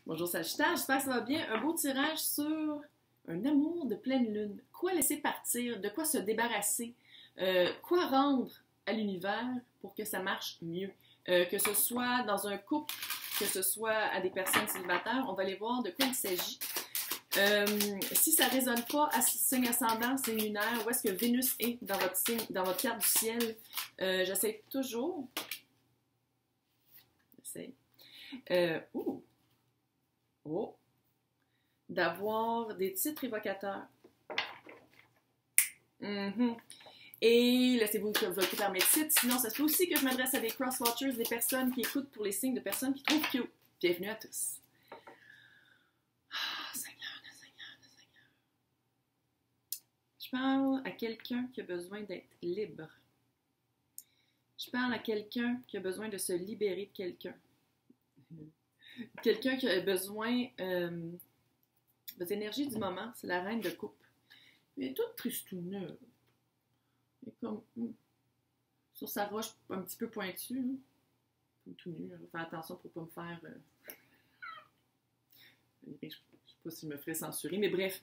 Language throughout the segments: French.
Bonjour Sagittaire, j'espère que ça va bien. Un beau tirage sur un amour de pleine lune. Quoi laisser partir? De quoi se débarrasser? Quoi rendre à l'univers pour que ça marche mieux? Que ce soit dans un couple, que ce soit à des personnes célibataires, on va aller voir de quoi il s'agit. Si ça ne résonne pas à signe ascendant, signe lunaire, où est-ce que Vénus est dans votre signe, dans votre carte du ciel? J'essaie toujours. J'essaie. D'avoir des titres évocateurs. Et laissez-vous évoquer par mes titres. Sinon, ça se peut aussi que je m'adresse à des cross-watchers, des personnes qui écoutent pour les signes de personnes qui trouvent cute. Bienvenue à tous. Seigneur. Je parle à quelqu'un qui a besoin d'être libre. Je parle à quelqu'un qui a besoin de se libérer de quelqu'un. Quelqu'un qui a besoin des énergies du moment, c'est la reine de coupe. Elle est toute tristouneux. Elle est comme sur sa roche un petit peu pointue. Comme tout nu. Je vais faire attention pour ne pas me faire... Je ne sais pas si je me ferais censurer, mais bref.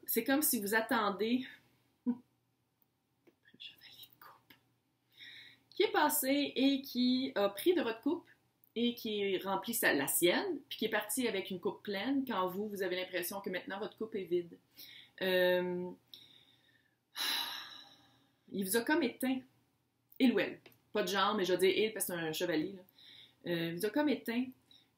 C'est comme si vous attendez... Chevalier de coupe. Qui est passé et qui a pris de votre coupe et qui remplit la sienne, puis qui est parti avec une coupe pleine, quand vous avez l'impression que maintenant votre coupe est vide. Il vous a comme éteint, il ou elle, pas de genre, mais je veux dire il parce que c'est un chevalier, là. Il vous a comme éteint.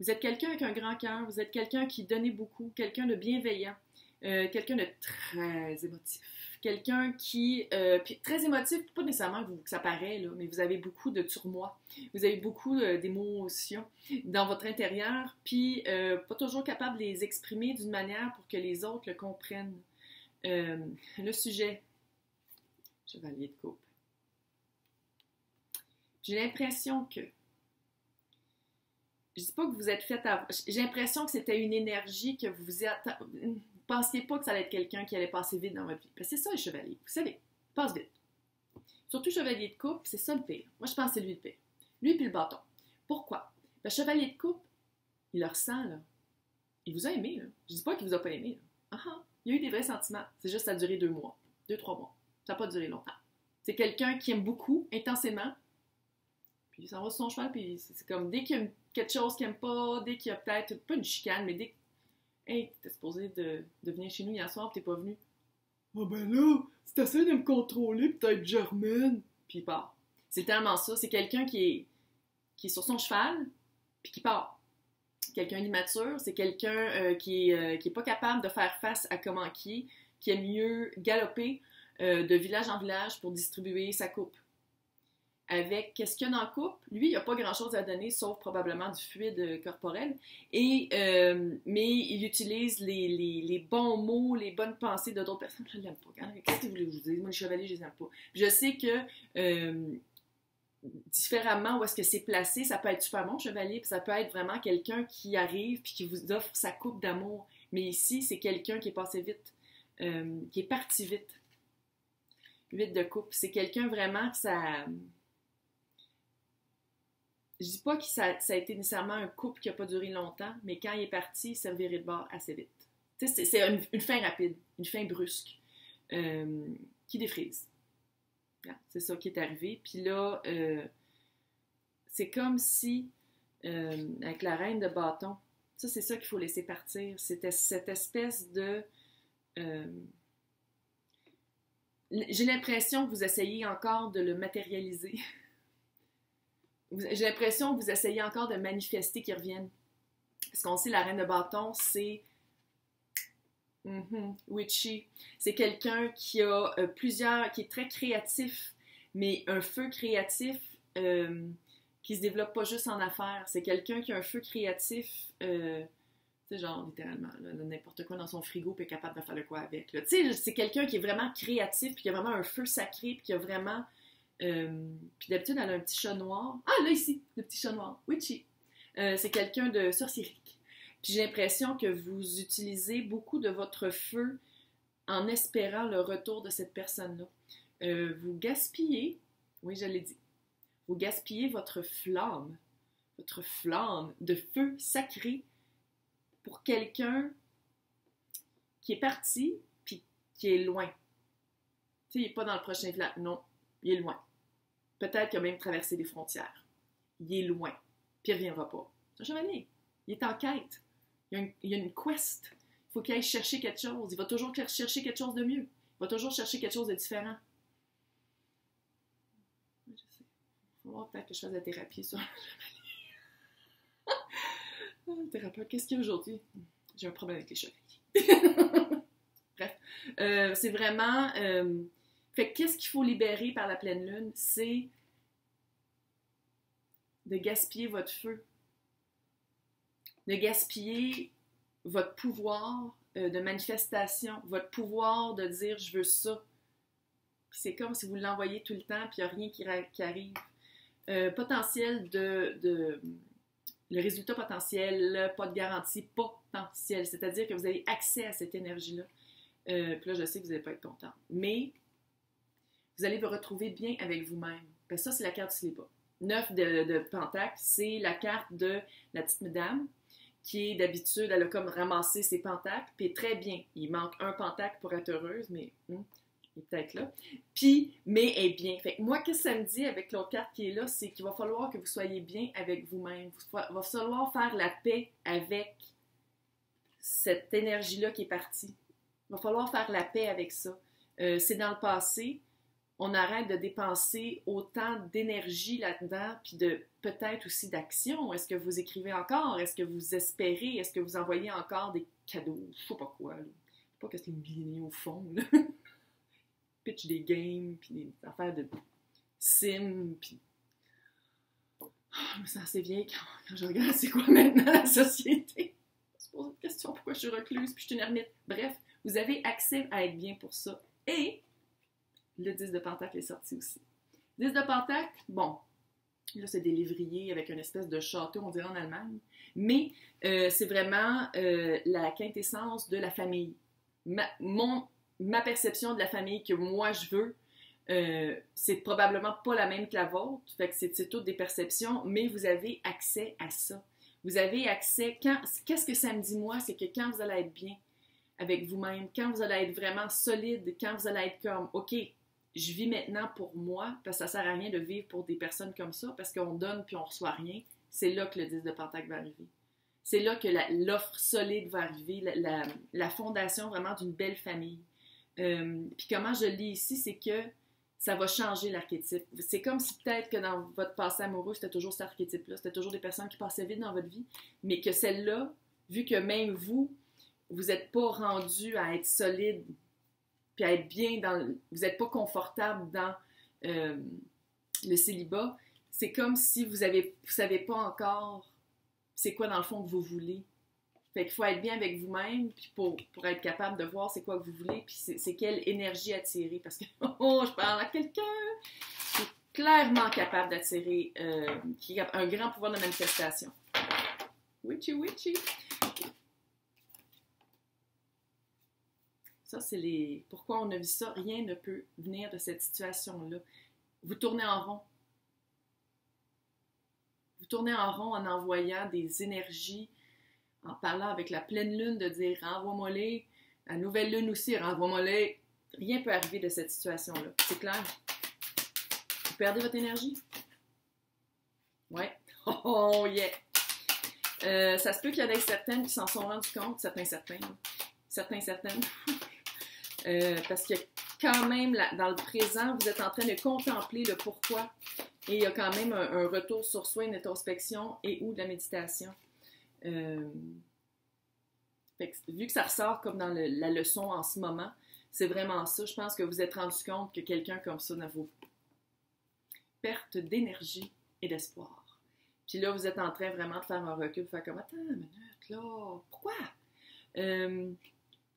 Vous êtes quelqu'un avec un grand cœur, vous êtes quelqu'un qui donnait beaucoup, quelqu'un de bienveillant, quelqu'un de très émotif. Quelqu'un qui, puis très émotif, pas nécessairement que ça paraît, là, mais vous avez beaucoup de tourmoi, vous avez beaucoup d'émotions dans votre intérieur, puis pas toujours capable de les exprimer d'une manière pour que les autres le comprennent. Le sujet, chevalier de coupe. J'ai l'impression que, je dis pas que vous êtes fait avoir, j'ai l'impression que c'était une énergie que vous pensiez pas que ça allait être quelqu'un qui allait passer vite dans votre vie. Parce que c'est ça, les chevaliers. Vous savez, passe vite. Surtout chevalier de coupe, c'est ça le pire. Moi, je pense que c'est lui le pire. Lui puis le bâton. Pourquoi? Le chevalier de coupe, il le ressent, là. Il vous a aimé, là. Je dis pas qu'il vous a pas aimé, là. Il y a eu des vrais sentiments. C'est juste, ça a duré 2 mois. 2-3 mois. Ça n'a pas duré longtemps. C'est quelqu'un qui aime beaucoup, intensément. Puis il s'en va sur son cheval, puis c'est comme, dès qu'il y a quelque chose qu'il n'aime pas, dès qu'il y a peut-être, pas une chicane, mais dès que hey, t'es supposé de venir chez nous hier soir, pis t'es pas venu. Ah ben là, si t'essaies de me contrôler, peut-être Germaine. Puis il part. C'est tellement ça. C'est quelqu'un qui est sur son cheval, puis qui part. Quelqu'un d'immature, c'est quelqu'un qui est pas capable de faire face à comment qui aime mieux galoper de village en village pour distribuer sa coupe. Avec qu'est-ce qu'il y a dans le couple, lui, il n'a pas grand-chose à donner, sauf probablement du fluide corporel. Mais il utilise les bons mots, les bonnes pensées de d'autres personnes. Je ne l'aime pas. Qu'est-ce que vous voulez que je vous dise? Moi, les chevaliers, je ne les aime pas. Je sais que, différemment où est-ce que c'est placé, ça peut être super bon, chevalier, puis ça peut être vraiment quelqu'un qui arrive puis qui vous offre sa coupe d'amour. Mais ici, c'est quelqu'un qui est passé vite, qui est parti vite. Vite de coupe. C'est quelqu'un vraiment que ça... Je dis pas que ça a été nécessairement un couple qui n'a pas duré longtemps, mais quand il est parti, il s'est reviré de bord assez vite. C'est une fin rapide, une fin brusque, qui défrise. C'est ça qui est arrivé. Puis là, c'est comme si, avec la reine de bâton, ça c'est ça qu'il faut laisser partir. C'était cette espèce de... j'ai l'impression que vous essayez encore de le matérialiser. J'ai l'impression que vous essayez encore de manifester qu'il revienne. Parce qu'on sait, la reine de bâton, c'est witchy. C'est quelqu'un qui a qui est très créatif, mais un feu créatif qui se développe pas juste en affaires. C'est quelqu'un qui a un feu créatif, tu sais, genre, littéralement, là, n'importe quoi dans son frigo, puis est capable de faire de quoi avec. Tu sais, c'est quelqu'un qui est vraiment créatif, puis qui a vraiment un feu sacré, puis qui a vraiment... puis d'habitude, elle a un petit chat noir. Ah, là, ici, le petit chat noir. Witchy. C'est quelqu'un de sorciérique. Puis j'ai l'impression que vous utilisez beaucoup de votre feu en espérant le retour de cette personne-là. Vous gaspillez, oui, je l'ai dit, vous gaspillez votre flamme de feu sacré pour quelqu'un qui est parti, puis qui est loin. Tu sais, il n'est pas dans le prochain village. Non, il est loin. Peut-être qu'il a même traversé des frontières. Il est loin, puis il ne reviendra pas. C'est un chevalier. Il est en quête. Il y a une quest. Il faut qu'il aille chercher quelque chose. Il va toujours chercher quelque chose de mieux. Il va toujours chercher quelque chose de différent. Je sais. Il va falloir peut-être que je fasse de la thérapie sur le chevalier. Le thérapeute, qu'est-ce qu'il y a aujourd'hui? J'ai un problème avec les chevaliers. Bref. C'est vraiment... Fait que qu'est-ce qu'il faut libérer par la pleine lune? C'est de gaspiller votre feu. De gaspiller votre pouvoir de manifestation, votre pouvoir de dire « je veux ça ». C'est comme si vous l'envoyez tout le temps puis il n'y a rien qui arrive. Potentiel le résultat potentiel, pas de garantie potentielle, c'est-à-dire que vous avez accès à cette énergie-là. Puis là, je sais que vous n'allez pas être content. Mais vous allez vous retrouver bien avec vous-même. Parce que ça, c'est la carte du célibat. 9 de Pentacle, c'est la carte de la petite madame qui est d'habitude, elle a comme ramassé ses pentacles, puis très bien. Il manque un pentacle pour être heureuse, mais il est peut-être là. Puis, mais elle est bien. Fait que moi, qu'est-ce que ça me dit avec l'autre carte qui est là, c'est qu'il va falloir que vous soyez bien avec vous-même. Il va falloir faire la paix avec cette énergie-là qui est partie. Il va falloir faire la paix avec ça. C'est dans le passé. On arrête de dépenser autant d'énergie là-dedans, puis de peut-être aussi d'action. Est-ce que vous écrivez encore? Est-ce que vous espérez? Est-ce que vous envoyez encore des cadeaux? Je sais pas quoi, là. Je sais pas qu'est-ce que les milléniaux font, là. Pitch des games, puis des affaires de sim, puis... Oh, je me sens assez vieille quand je regarde c'est quoi maintenant la société. Je me pose une question, pourquoi je suis recluse, puis je suis une ermite. Bref, vous avez accès à être bien pour ça. Et... le 10 de Pentacle est sorti aussi. 10 de Pentacle, bon, là c'est des lévriers avec une espèce de château, on dirait en Allemagne, mais c'est vraiment la quintessence de la famille. Ma perception de la famille que moi je veux, c'est probablement pas la même que la vôtre, fait que c'est toutes des perceptions, mais vous avez accès à ça. Vous avez accès, qu'est-ce que ça me dit moi, c'est que quand vous allez être bien avec vous-même, quand vous allez être vraiment solide, quand vous allez être comme, OK, je vis maintenant pour moi, parce que ça sert à rien de vivre pour des personnes comme ça, parce qu'on donne puis on reçoit rien. C'est là que le 10 de Pentacle va arriver. C'est là que l'offre solide va arriver, la fondation vraiment d'une belle famille. Puis comment je le lis ici, c'est que ça va changer l'archétype. C'est comme si peut-être que dans votre passé amoureux, c'était toujours cet archétype-là, c'était toujours des personnes qui passaient vite dans votre vie, mais que celle-là, vu que même vous n'êtes pas rendu à être solide, puis à être bien vous n'êtes pas confortable dans le célibat, c'est comme si vous savez pas encore c'est quoi dans le fond que vous voulez. Fait qu'il faut être bien avec vous-même puis pour être capable de voir c'est quoi que vous voulez, puis c'est quelle énergie attirer. Parce que, je parle à quelqu'un qui est clairement capable d'attirer, qui a un grand pouvoir de manifestation. Witchy, witchy. Ça, c'est pourquoi on a vu ça. Rien ne peut venir de cette situation-là. Vous tournez en rond. Vous tournez en rond en envoyant des énergies, en parlant avec la pleine lune, de dire « renvoie-moi-les », la nouvelle lune aussi « renvoie-moi-les ». Rien ne peut arriver de cette situation-là. C'est clair? Vous perdez votre énergie? Ouais. Oh yeah! Ça se peut qu'il y en ait certaines qui s'en sont rendues compte, certaines. Parce que quand même, dans le présent, vous êtes en train de contempler le pourquoi. Et il y a quand même un retour sur soi, une introspection et ou de la méditation. Fait que, vu que ça ressort comme dans la leçon en ce moment, c'est vraiment ça. Je pense que vous êtes rendu compte que quelqu'un comme ça n'a vos pertes d'énergie et d'espoir. Puis là, vous êtes en train vraiment de faire un recul, de faire comme « Attends une minute, là, pourquoi? »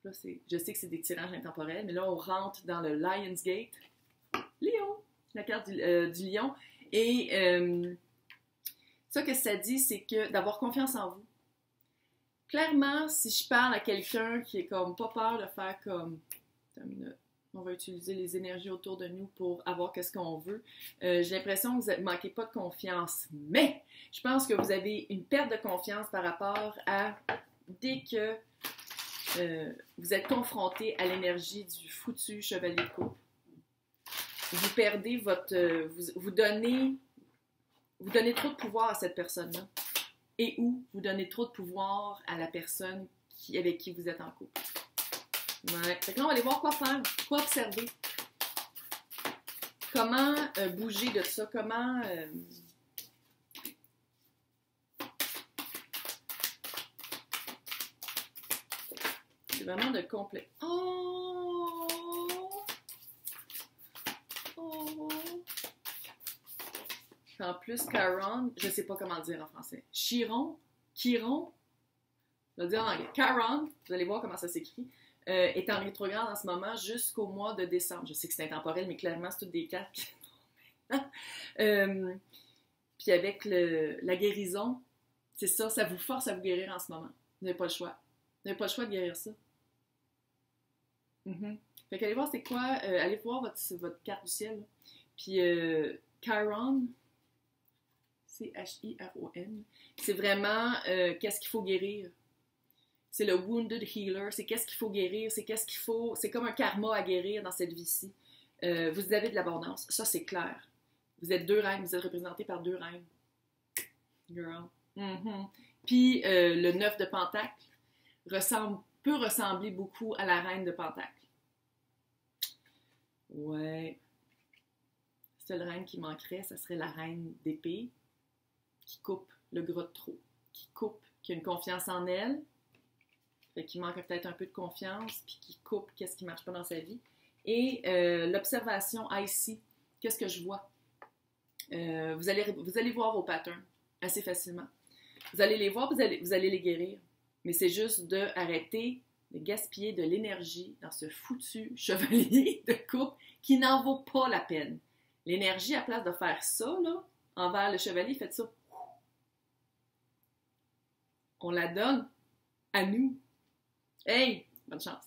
Là, je sais que c'est des tirages intemporels, mais là, on rentre dans le Lion's Gate. Lion! La carte du lion. Et ça que ça dit, c'est que d'avoir confiance en vous. Clairement, si je parle à quelqu'un qui est comme pas peur de faire comme... On va utiliser les énergies autour de nous pour avoir qu'est-ce qu'on veut. J'ai l'impression que vous ne manquez pas de confiance. Mais je pense que vous avez une perte de confiance par rapport à dès que vous êtes confronté à l'énergie du foutu chevalier de coupe, vous perdez votre... vous donnez trop de pouvoir à cette personne-là. Et ou vous donnez trop de pouvoir à la personne avec qui vous êtes en couple. Ouais. Fait que là, on va aller voir quoi faire, quoi observer. Comment bouger de ça, comment... C'est vraiment de complet. Oh! Oh! En plus, Chiron, je ne sais pas comment le dire en français. Chiron, je vais le dire en anglais. Chiron, vous allez voir comment ça s'écrit, est en rétrograde en ce moment jusqu'au mois de décembre. Je sais que c'est intemporel, mais clairement, c'est toutes des cartes. Puis avec la guérison, c'est ça, ça vous force à vous guérir en ce moment. Vous n'avez pas le choix. Vous n'avez pas le choix de guérir ça. Fait qu'allez voir c'est quoi, allez voir votre carte du ciel. Là. Puis Chiron, Chiron, c'est vraiment qu'est-ce qu'il faut guérir. C'est le Wounded Healer, c'est qu'est-ce qu'il faut guérir, c'est comme un karma à guérir dans cette vie-ci. Vous avez de l'abondance, ça c'est clair. Vous êtes deux reines, vous êtes représentés par deux reines. Girl. Puis le 9 de Pentacle peut ressembler beaucoup à la reine de Pentacle. Ouais. C'est le reine qui manquerait, ça serait la reine d'épée qui coupe le gras de trop, qui a une confiance en elle, fait qu'il manque peut-être un peu de confiance, puis qui coupe qu'est-ce qui ne marche pas dans sa vie. Et l'observation ici, qu'est-ce que je vois? Vous allez voir vos patterns assez facilement. Vous allez les voir, vous allez les guérir. Mais c'est juste d'arrêter de gaspiller de l'énergie dans ce foutu chevalier de coupe qui n'en vaut pas la peine. L'énergie, à place de faire ça, là, envers le chevalier, faites ça. On la donne à nous. Hey, bonne chance.